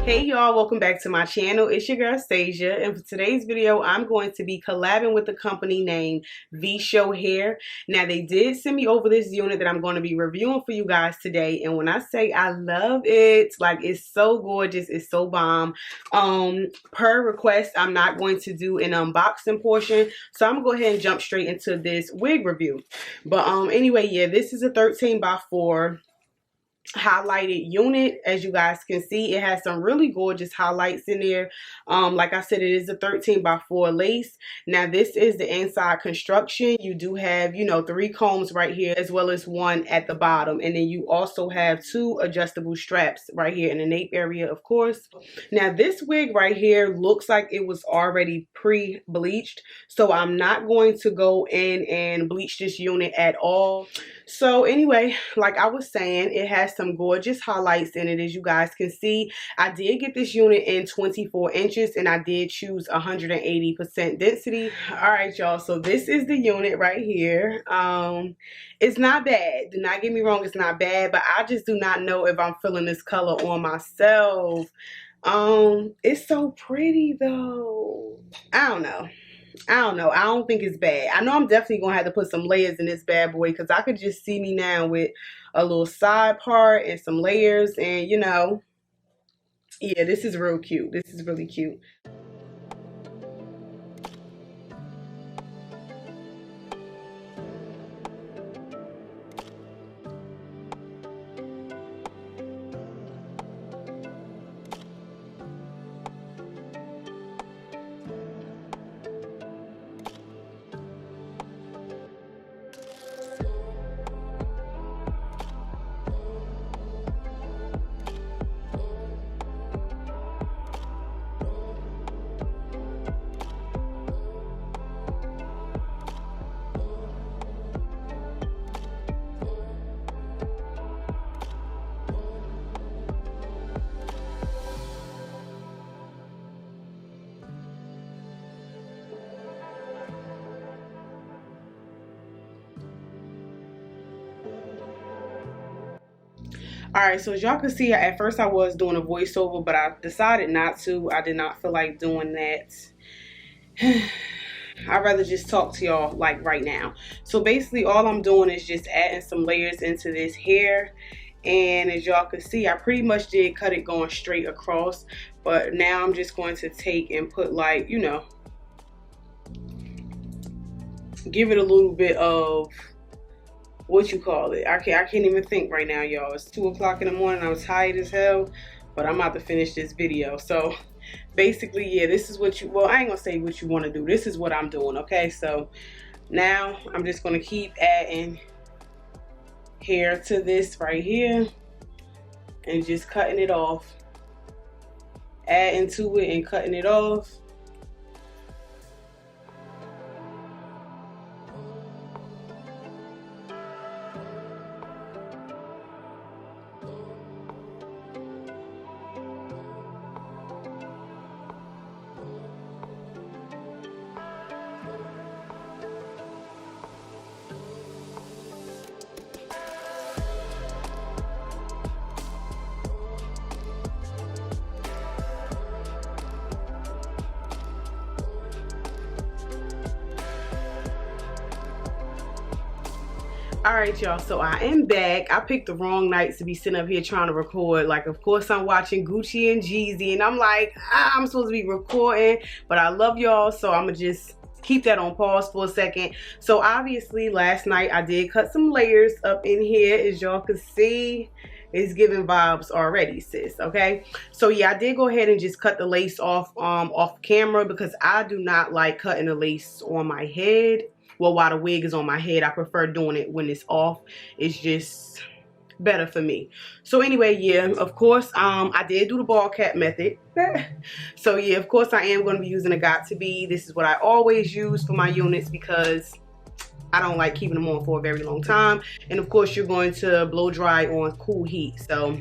Hey y'all, welcome back to my channel. It's your girl Stasia, and for today's video I'm going to be collabing with a company named VSHOW Hair. Now they did send me over this unit that I'm going to be reviewing for you guys today, and when I say I love it, like it's so gorgeous, it's so bomb. Per request I'm not going to do an unboxing portion, so I'm gonna go ahead and jump straight into this wig review. But anyway, yeah, this is a 13x4 highlighted unit. As you guys can see, it has some really gorgeous highlights in there. Like I said, it is a 13x4 lace. Now this is the inside construction. You do have, you know, 3 combs right here as well as 1 at the bottom, and then you also have 2 adjustable straps right here in the nape area, of course. Now this wig right here looks like it was already pre-bleached, so I'm not going to go in and bleach this unit at all. So anyway, like I was saying, it has some gorgeous highlights in it. As you guys can see, I did get this unit in 24 inches and I did choose 180% density. All right, y'all, so this is the unit right here. It's not bad. Do not get me wrong, it's not bad, but I just do not know if I'm feeling this color on myself. It's so pretty though. I don't know. I don't think it's bad. I know I'm definitely gonna have to put some layers in this bad boy, because I could just see me now with a little side part and some layers, and you know, yeah, this is real cute. This is really cute. Alright, so as y'all can see, at first I was doing a voiceover, but I decided not to. I did not feel like doing that. I'd rather just talk to y'all like right now. So basically all I'm doing is just adding some layers into this hair. And as y'all can see, I pretty much did cut it going straight across. But now I'm just going to take and put, like, you know, give it a little bit of, what you call it, I can't even think right now, y'all. It's 2 o'clock in the morning. I'm tired as hell, but I'm about to finish this video. So basically, yeah, this is what you, well, I ain't gonna say what you want to do. This is what I'm doing, okay? So now I'm just gonna keep adding hair to this right here and just cutting it off, adding to it and cutting it off. Alright, y'all, so I am back. I picked the wrong nights to be sitting up here trying to record. Like, of course I'm watching Gucci and Jeezy, and I'm like, I'm supposed to be recording, but I love y'all, so I'm gonna just keep that on pause for a second. So obviously last night I did cut some layers up in here. As y'all can see, it's giving vibes already, sis. Okay, so yeah, I did go ahead and just cut the lace off camera, because I do not like cutting the lace on my head. Well, while the wig is on my head, I prefer doing it when it's off. It's just better for me. So anyway, yeah, of course, I did do the ball cap method. So yeah, of course I am going to be using a Got To Be. This is what I always use for my units, because I don't like keeping them on for a very long time. And of course, you're going to blow dry on cool heat. So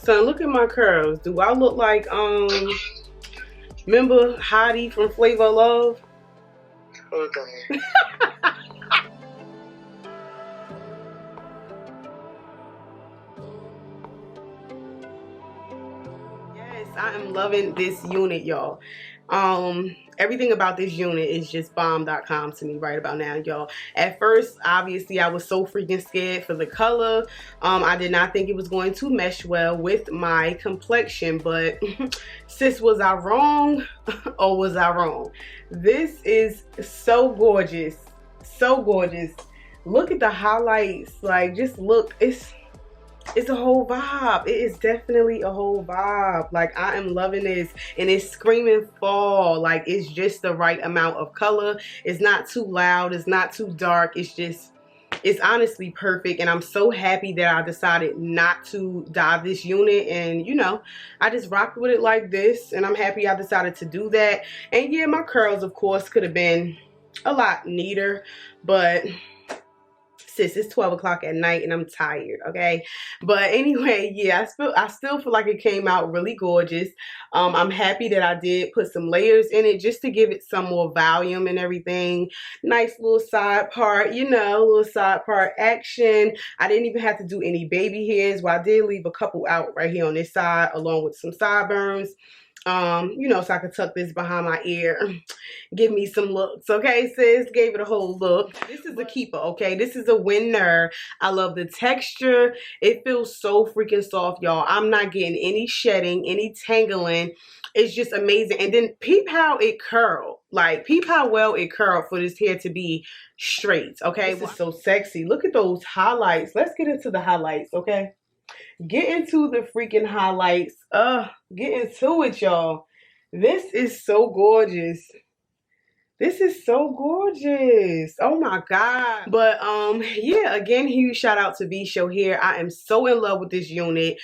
Son, look at my curls. Do I look like remember Heidi from Flavor of Love? Hold on. Yes, I am loving this unit, y'all. Everything about this unit is just bomb.com to me right about now, y'all. At first, obviously, I was so freaking scared for the color. I did not think it was going to mesh well with my complexion, but sis, was I wrong or was I wrong? This is so gorgeous, so gorgeous. Look at the highlights, like just look, it's a whole vibe. It is definitely a whole vibe. Like, I am loving this, and it's screaming fall. Like, it's just the right amount of color. It's not too loud, it's not too dark. It's honestly perfect, and I'm so happy that I decided not to dye this unit, and you know, I just rocked with it like this, and I'm happy I decided to do that. And yeah, my curls of course could have been a lot neater, but sis, it's 12 o'clock at night and I'm tired, okay? But anyway, yeah, I still feel like it came out really gorgeous. I'm happy that I did put some layers in it just to give it some more volume and everything. Nice little side part, you know, little side part action. I didn't even have to do any baby hairs. Well, I did leave a couple out right here on this side along with some sideburns. You know, so I could tuck this behind my ear, give me some looks, okay, sis? Gave it a whole look. This is a keeper, okay? This is a winner. I love the texture. It feels so freaking soft, y'all. I'm not getting any shedding, any tangling. It's just amazing. And then peep how it curled. Like, peep how well it curled for this hair to be straight, okay? This is so sexy. Look at those highlights. Let's get into the highlights, okay? Get into the freaking highlights. Get into it, y'all. This is so gorgeous. This is so gorgeous. Oh my god. But yeah, again, huge shout out to VSHOW Hair. I am so in love with this unit.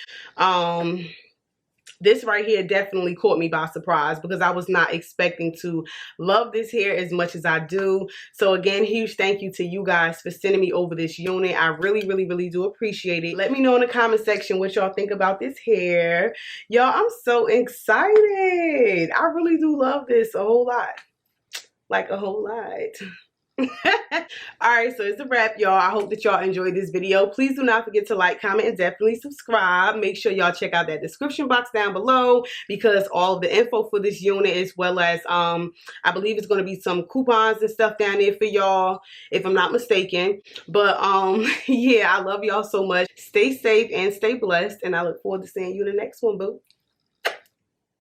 This right here definitely caught me by surprise because I was not expecting to love this hair as much as I do. So again, huge thank you to you guys for sending me over this unit. I really, really, really do appreciate it. Let me know in the comment section what y'all think about this hair. Y'all, I'm so excited. I really do love this a whole lot. Like a whole lot. Alright, so it's a wrap, y'all. I hope that y'all enjoyed this video. Please do not forget to like, comment, and definitely subscribe. Make sure y'all check out that description box down below because all of the info for this unit, as well as I believe it's going to be some coupons and stuff down there for y'all, if I'm not mistaken. But yeah, I love y'all so much. Stay safe and stay blessed, and I look forward to seeing you in the next one, boo.